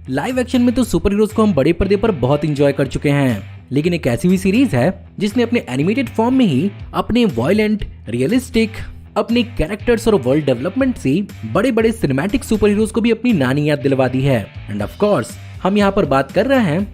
Live action में तो super heroes को हम बड़े पर्दे पर बहुत इंजॉय कर चुके हैं, लेकिन एक ऐसी भी सीरीज है जिसने अपने एनिमेटेड फॉर्म में ही अपने वायलेंट, रियलिस्टिक, अपने कैरेक्टर्स और वर्ल्ड डेवलपमेंट से बड़े बड़े सिनेमैटिक सुपर हीरोज को भी अपनी नानी याद दिलवा दी है। एंड ऑफ कोर्स हम यहाँ पर बात कर रहे हैं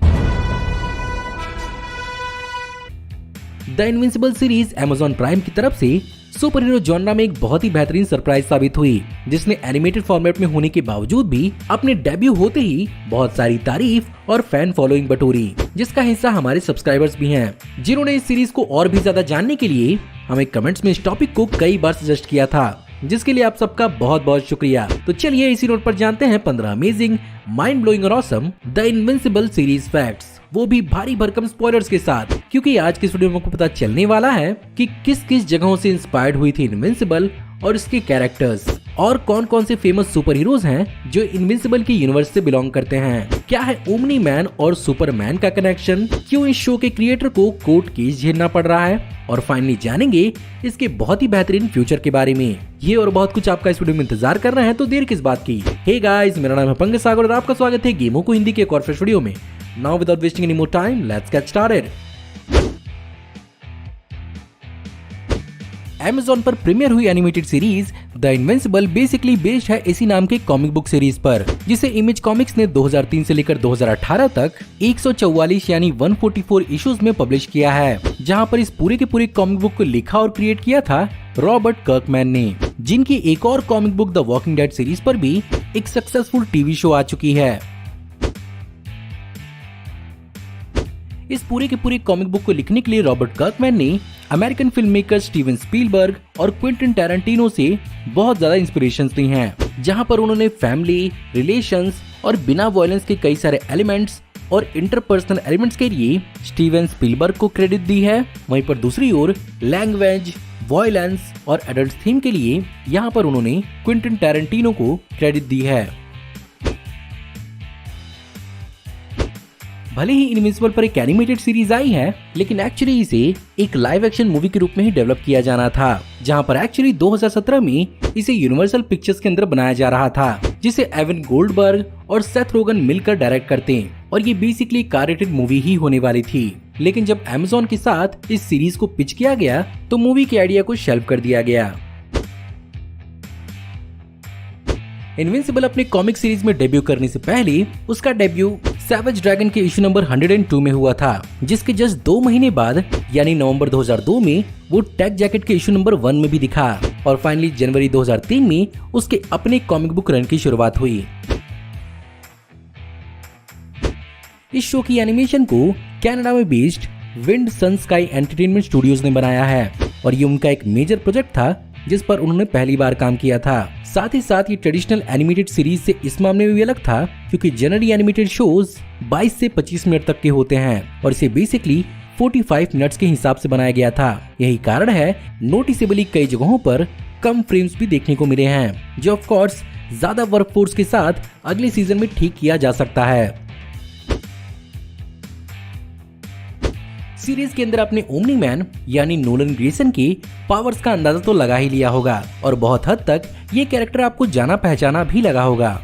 the invincible series Amazon prime की तरफ से सुपर हीरो जॉनरा में एक बहुत ही बेहतरीन सरप्राइज साबित हुई, जिसने एनिमेटेड फॉर्मेट में होने के बावजूद भी अपने डेब्यू होते ही बहुत सारी तारीफ और फैन फॉलोइंग बटोरी, जिसका हिस्सा हमारे सब्सक्राइबर्स भी हैं, जिन्होंने इस सीरीज को और भी ज्यादा जानने के लिए हमें कमेंट्स में इस टॉपिक को कई बार सजेस्ट किया था, जिसके लिए आप सबका बहुत बहुत शुक्रिया। तो चलिए इसी नोट पर जानते हैं 15 अमेजिंग, माइंड ब्लोइंग और awesome the invincible series facts, वो भी भारी भरकम स्पॉयलर्स के साथ, क्योंकि आज के इस वीडियो में आपको पता चलने वाला है कि किस किस जगहों से इंस्पायर्ड हुई थी इनविंसिबल और इसके कैरेक्टर्स, और कौन कौन से फेमस सुपर हीरोज हैं जो इनविंसिबल के यूनिवर्स से बिलोंग करते हैं। क्या है ओमनी मैन और सुपरमैन का कनेक्शन, क्यों इस शो के क्रिएटर को कोर्ट केस झेलना पड़ रहा है, और फाइनली जानेंगे इसके बहुत ही बेहतरीन फ्यूचर के बारे में। ये और बहुत कुछ आपका इस वीडियो में इंतजार कर रहे हैं, तो देर किस बात की। हे गाइस, मेरा नाम है पंकज सागर और आपका स्वागत है गेमों को हिंदी के एक और फ्रेश वीडियो में। Now without wasting any more time, let's get started. Amazon पर प्रीमियर हुई animated series the invincible basically based है इसी नाम के कॉमिक बुक सीरीज पर, जिसे इमेज कॉमिक्स ने 2003 से लेकर 2018 तक 144 यानी 144 इश्यूज में पब्लिश किया है, जहां पर इस पूरे के पूरे कॉमिक बुक को लिखा और क्रिएट किया था रॉबर्ट कर्कमैन ने, जिनकी एक और comic book the walking dead series पर भी एक सक्सेसफुल टीवी शो आ चुकी है। इस पूरे के पूरे कॉमिक बुक को लिखने के लिए रॉबर्ट कर्कमैन ने American film maker Steven Spielberg और क्विंटन टैरेंटिनो से बहुत ज्यादा इंस्पिरेशंस ली हैं, जहां पर उन्होंने फैमिली, रिलेशंस और बिना वायलेंस के कई सारे एलिमेंट्स और इंटरपर्सनल एलिमेंट्स के लिए स्टीवन स्पीलबर्ग को क्रेडिट दी है। वहीं पर दूसरी ओर लैंग्वेज, वायलेंस और एडल्ट थीम के लिए यहाँ पर उन्होंने क्विंटन टैरेंटिनो को क्रेडिट दी है। भले ही इनविंसिबल पर एक एनिमेटेड सीरीज आई है, लेकिन एक्चुअली इसे एक लाइव एक्शन मूवी के रूप में ही डेवलप किया जाना था, जहां पर एक्चुअली 2017 में इसे यूनिवर्सल पिक्चर्स के अंदर बनाया जा रहा था, जिसे एवन गोल्डबर्ग और सेथ रोगन मिलकर डायरेक्ट करते हैं, और ये बेसिकली कार-रेटेड मूवी ही होने वाली थी। लेकिन जब अमेज़न के साथ इस सीरीज को पिच किया गया तो मूवी के आइडिया को शेल्फ कर दिया गया। इनविंसिबल अपने कॉमिक सीरीज में डेब्यू करने से पहले उसका डेब्यू सैवेज ड्रैगन के इशू नंबर 102 में हुआ था, जिसके जस्ट 2 महीने बाद यानी नवंबर 2002 में वो टेक जैकेट के इशू नंबर 1 में भी दिखा, और फाइनली जनवरी 2003 में उसके अपने कॉमिक बुक रन की शुरुआत हुई। इस शो की एनिमेशन को कनाडा में बेस्ड विंड सन स्काई एंटरटेनमेंट स्टूडियोज ने बनाया है, और ये उनका एक मेजर प्रोजेक्ट था जिस पर उन्होंने पहली बार काम किया था। साथ ही साथ ये ट्रेडिशनल एनिमेटेड सीरीज से इस मामले में भी अलग था, क्योंकि जनरली एनिमेटेड शोज 22 से 25 मिनट तक के होते हैं, और इसे बेसिकली 45 मिनट्स के हिसाब से बनाया गया था। यही कारण है नोटिसेबली कई जगहों पर कम फ्रेम्स भी देखने को मिले हैं, जो ऑफ कोर्स ज्यादा वर्कफोर्स के साथ अगले सीजन में ठीक किया जा सकता है। सीरीज के अंदर अपने ओमनी मैन यानी नोलन ग्रेसन के पावर्स का अंदाजा तो लगा ही लिया होगा, और बहुत हद तक ये कैरेक्टर आपको जाना पहचाना भी लगा होगा।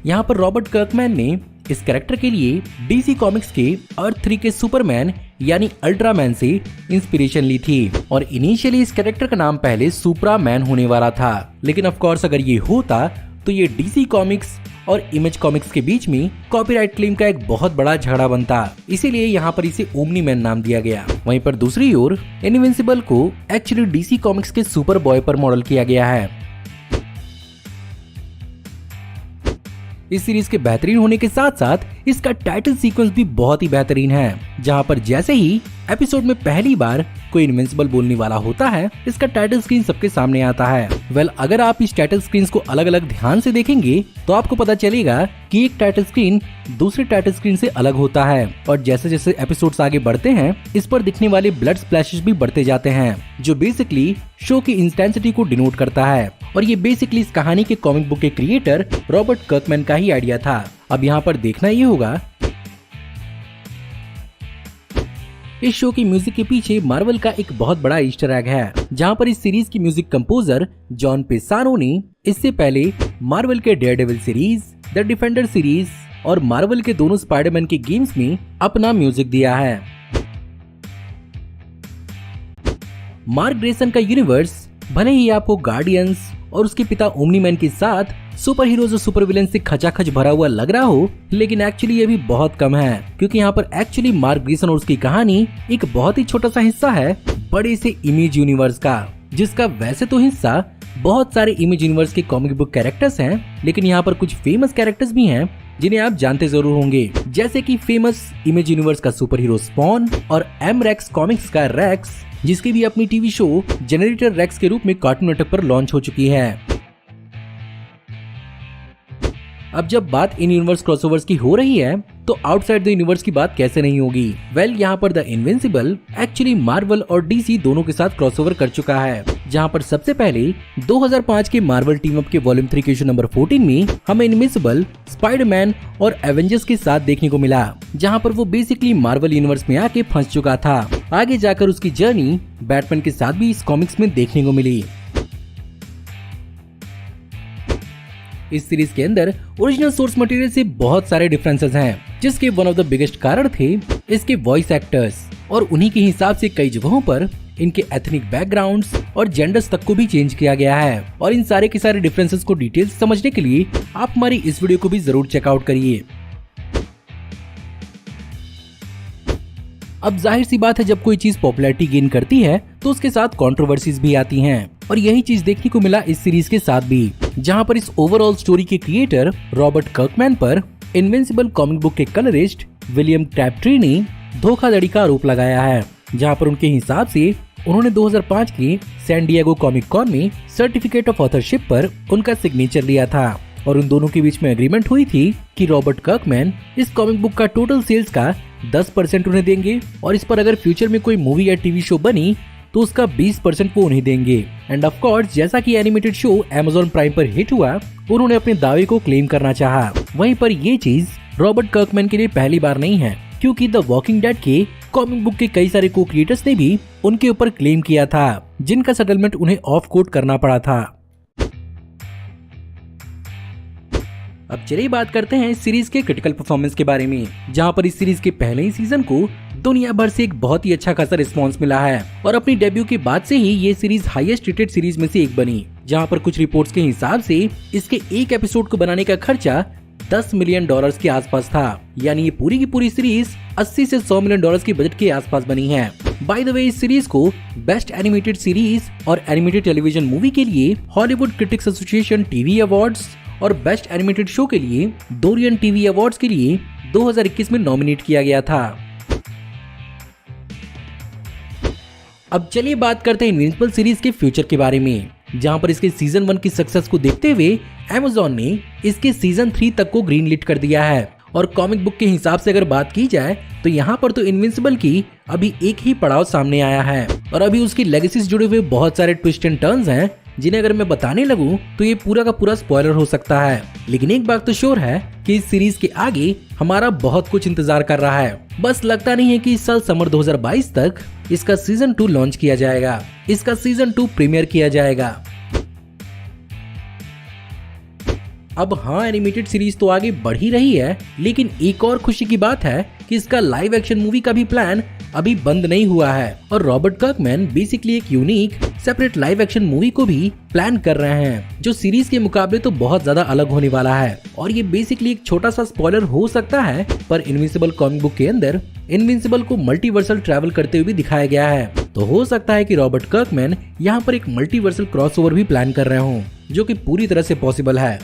यहाँ पर रॉबर्ट कर्कमैन ने इस कैरेक्टर के लिए डीसी कॉमिक्स के अर्थ 3 के सुपरमैन यानी अल्ट्रामैन से इंस्पिरेशन ली थी, और इनिशियली इस कैरेक्टर का नाम पहले सुपरामैन होने वाला था, लेकिन ऑफ कोर्स अगर ये होता तो ये डीसी कॉमिक्स और इमेज कॉमिक्स के बीच में कॉपीराइट क्लेम का एक बहुत बड़ा झगड़ा बनता, इसीलिए यहाँ पर इसे ओमनी मैन नाम दिया गया। वहीं पर दूसरी ओर इनविंसिबल को एक्चुअली डीसी कॉमिक्स के सुपर बॉय पर मॉडल किया गया है। इस सीरीज के बेहतरीन होने के साथ साथ इसका टाइटल सीक्वेंस भी बहुत ही बेहतरीन है, जहां पर जैसे ही एपिसोड में पहली बार कोई इनविंसिबल बोलने वाला होता है, इसका टाइटल स्क्रीन सबके सामने आता है। अगर आप इस टाइटल स्क्रीन को अलग अलग ध्यान से देखेंगे तो आपको पता चलेगा कि एक टाइटल स्क्रीन दूसरे टाइटल स्क्रीन से अलग होता है, और जैसे जैसे एपिसोड्स आगे बढ़ते हैं इस पर दिखने वाले ब्लड स्प्लैशेस भी बढ़ते जाते हैं, जो बेसिकली शो की इंटेंसिटी को डिनोट करता है, और ये बेसिकली इस कहानी के कॉमिक बुक के क्रिएटर रॉबर्ट कर्कमैन का ही आइडिया था। अब यहाँ पर देखना ये होगा इस शो की म्यूजिक के पीछे मार्वल का एक बहुत बड़ा ईस्टर एग है, जहां पर इस सीरीज की म्यूजिक कंपोजर जॉन पेसानो ने इससे पहले मार्वल के Daredevil series, the defender series, और मार्वल के दोनों स्पाइडरमैन के गेम्स में अपना म्यूजिक दिया है। मार्क ग्रेसन का यूनिवर्स भले ही आपको गार्डियंस और उसके पिता ओमनी-मैन के साथ सुपर हीरोज और सुपर विलेन से खचाखच भरा हुआ लग रहा हो, लेकिन एक्चुअली ये भी बहुत कम है, क्योंकि यहाँ पर एक्चुअली मार्क ग्रेसन और उसकी कहानी एक बहुत ही छोटा सा हिस्सा है बड़े से इमेज यूनिवर्स का, जिसका वैसे तो हिस्सा बहुत सारे इमेज यूनिवर्स के कॉमिक बुक कैरेक्टर्स हैं, लेकिन यहाँ पर कुछ फेमस कैरेक्टर्स भी हैं जिन्हें आप जानते जरूर होंगे, जैसे कि फेमस इमेज यूनिवर्स का सुपर हीरो स्पॉन और एम रेक्स कॉमिक्स का रेक्स, जिसकी भी अपनी टीवी शो जनरेटर रेक्स के रूप में कार्टून नेटवर्क पर लॉन्च हो चुकी है। अब जब बात इन यूनिवर्स क्रॉसओवर्स की हो रही है तो आउटसाइड द यूनिवर्स की बात कैसे नहीं होगी। वेल, यहाँ पर द इनविंसिबल एक्चुअली मार्वल और डीसी दोनों के साथ क्रॉसओवर कर चुका है, जहाँ पर सबसे पहले 2005 के मार्वल टीम अप के वॉल्यूम 3 के इशू नंबर 14 में हमें इनविंसिबल, स्पाइडरमैन और एवेंजर्स के साथ देखने को मिला, जहाँ पर वो बेसिकली मार्वल यूनिवर्स में आके फंस चुका था। आगे जाकर उसकी जर्नी बैटमैन के साथ भी इस कॉमिक्स में देखने को मिली। इस सीरीज के अंदर ओरिजिनल सोर्स मटेरियल से बहुत सारे डिफरेंसेस हैं, जिसके वन ऑफ द बिगेस्ट कारण थे इसके वॉइस एक्टर्स, और उन्हीं के हिसाब से कई जगहों पर इनके एथनिक बैकग्राउंड्स और जेंडर्स तक को भी चेंज किया गया है। और इन सारे के सारे डिफरेंसेस को डिटेल्स समझने के लिए आप हमारी इस वीडियो को भी जरूर चेकआउट करिए। अब जाहिर सी बात है, जब कोई चीज पॉपुलैरिटी गेन करती है तो उसके साथ कंट्रोवर्सीज भी आती हैं, और यही चीज देखने को मिला इस सीरीज के साथ भी, जहां पर इस ओवरऑल स्टोरी के क्रिएटर रॉबर्ट कर्कमैन पर इनविंसिबल कॉमिक बुक के कलरिस्ट विलियम टैपट्री ने धोखाधड़ी का आरोप लगाया है, जहां पर उनके हिसाब से उन्होंने 2005 के सैन डिएगो कॉमिक कॉन में सर्टिफिकेट ऑफ ऑथरशिप पर उनका सिग्नेचर लिया था, और उन दोनों के बीच में एग्रीमेंट हुई थी कि रॉबर्ट कर्कमैन इस कॉमिक बुक का टोटल सेल्स का 10% उन्हें देंगे, और इस पर अगर फ्यूचर में कोई मूवी या टीवी शो बनी तो उसका 20% वो उन्हें देंगे। एंड ऑफ कोर्स, जैसा कि एनिमेटेड शो Amazon प्राइम पर हिट हुआ, उन्होंने अपने दावे को क्लेम करना चाहा। वहीं पर ये चीज रॉबर्ट कर्कमैन के लिए पहली बार नहीं है, क्योंकि द वॉकिंग डेड के कॉमिक बुक के कई सारे को क्रिएटर्स ने भी उनके ऊपर क्लेम किया था, जिनका सेटलमेंट उन्हें ऑफ कोर्ट करना पड़ा था। अब चलिए बात करते हैं इस सीरीज के क्रिटिकल परफॉर्मेंस के बारे में, जहां पर इस सीरीज के पहले ही सीजन को दुनिया भर से एक बहुत ही अच्छा खासा रिस्पांस मिला है, और अपनी डेब्यू के बाद से ही ये सीरीज हाईएस्ट रेटेड सीरीज में से एक बनी, जहां पर कुछ रिपोर्ट्स के हिसाब से इसके एक एपिसोड को बनाने का खर्चा $10 मिलियन के आसपास था। यानी ये पूरी की पूरी सीरीज 80 से 100 मिलियन डॉलर्स के बजट के आसपास बनी है। बाय द वे, इस सीरीज को बेस्ट एनिमेटेड सीरीज और एनिमेटेड टेलीविजन मूवी के लिए Hollywood critics association TV awards और बेस्ट एनिमेटेड शो के लिए डोरियन टीवी अवार्ड्स के लिए 2021 में नॉमिनेट किया गया था। अब चलिए बात करते हैं इनविंसिबल सीरीज के फ्यूचर के बारे में, जहां पर इसके सीजन 1 की सक्सेस को देखते हुए Amazon ने इसके सीजन 3 तक को ग्रीन लिट कर दिया है। और कॉमिक बुक के हिसाब से अगर बात की जाए तो यहाँ पर तो इनविंसिबल की अभी एक ही पड़ाव सामने आया है, और अभी उसकी लेगेसी से जुड़े हुए बहुत सारे ट्विस्ट एंड टर्न्स हैं, जिन्हें अगर मैं बताने लगूं तो ये पूरा का पूरा स्पॉइलर हो सकता है। लेकिन एक बात तो श्योर है कि इस सीरीज के आगे हमारा बहुत कुछ इंतजार कर रहा है। बस लगता नहीं है कि इस साल समर 2022 तक इसका सीजन 2 लॉन्च किया जाएगा, इसका सीजन 2 प्रीमियर किया जाएगा। अब हाँ, एनिमेटेड सीरीज तो आगे बढ़ ही रही है, लेकिन एक और खुशी की बात है कि इसका लाइव एक्शन मूवी का भी प्लान अभी बंद नहीं हुआ है, और रॉबर्ट कर्कमैन बेसिकली एक unique separate live action movie को भी प्लान कर रहे हैं, जो सीरीज के मुकाबले तो बहुत ज्यादा अलग होने वाला है। और ये बेसिकली एक छोटा सा स्पॉइलर हो सकता है, पर इनविंसिबल कॉमिक बुक के अंदर इनविंसिबल को मल्टीवर्सल ट्रैवल करते हुए भी दिखाया गया है, तो हो सकता है कि रॉबर्ट कर्कमैन यहाँ पर एक मल्टीवर्सल क्रॉसओवर भी प्लान कर रहे हों, जो कि पूरी तरह से पॉसिबल है।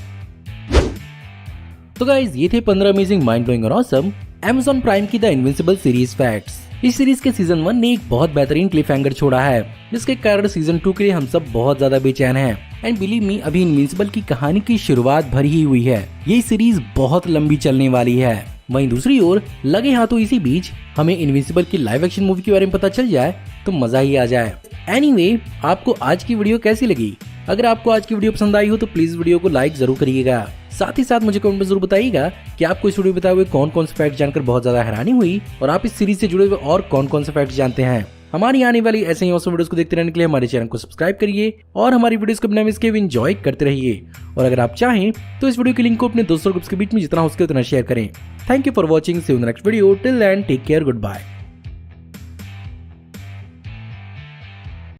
तो गाइस, ये थे 15 अमेजिंग माइंड ब्लोइंग और ऑसम Amazon प्राइम की द इनविंसिबल सीरीज फैक्ट्स। इस सीरीज के सीजन 1 ने एक बहुत बेहतरीन क्लिफ हैंगर छोड़ा है, जिसके कारण सीजन 2 के लिए हम सब बहुत ज्यादा बेचैन हैं। एंड बिलीव मी, अभी इनविंसिबल की कहानी की शुरुआत भरी ही हुई है। ये सीरीज बहुत लंबी चलने वाली है। वहीं दूसरी ओर लगे हाथों इसी बीच हमें इनविंसिबल की लाइव एक्शन मूवी के बारे में पता चल जाए तो मजा ही आ जाए। एनीवे, आपको आज की वीडियो कैसी लगी? अगर आपको आज की वीडियो पसंद आई हो तो प्लीज वीडियो को लाइक जरूर करिएगा। साथ ही साथ मुझे कमेंट में जरूर बताइएगा कि आपको इस वीडियो में बताए हुए कौन कौन से फैक्ट जानकर बहुत ज्यादा हैरानी हुई, और आप इस सीरीज से जुड़े हुए और कौन कौन से फैक्ट जानते हैं। हमारी आने वाली ऐसे ही औसम वीडियोस को देखते रहने के लिए हमारे चैनल को सब्सक्राइब करिए और हमारी वीडियोस को बिना मिस किए एंजॉय करते रहिए। और अगर आप चाहें तो इस वीडियो की लिंक को अपने दोस्तों ग्रुप्स के बीच में जितना हो सके उतना शेयर करें। Thank you for watching, see you in the next video, till then take care, good bye.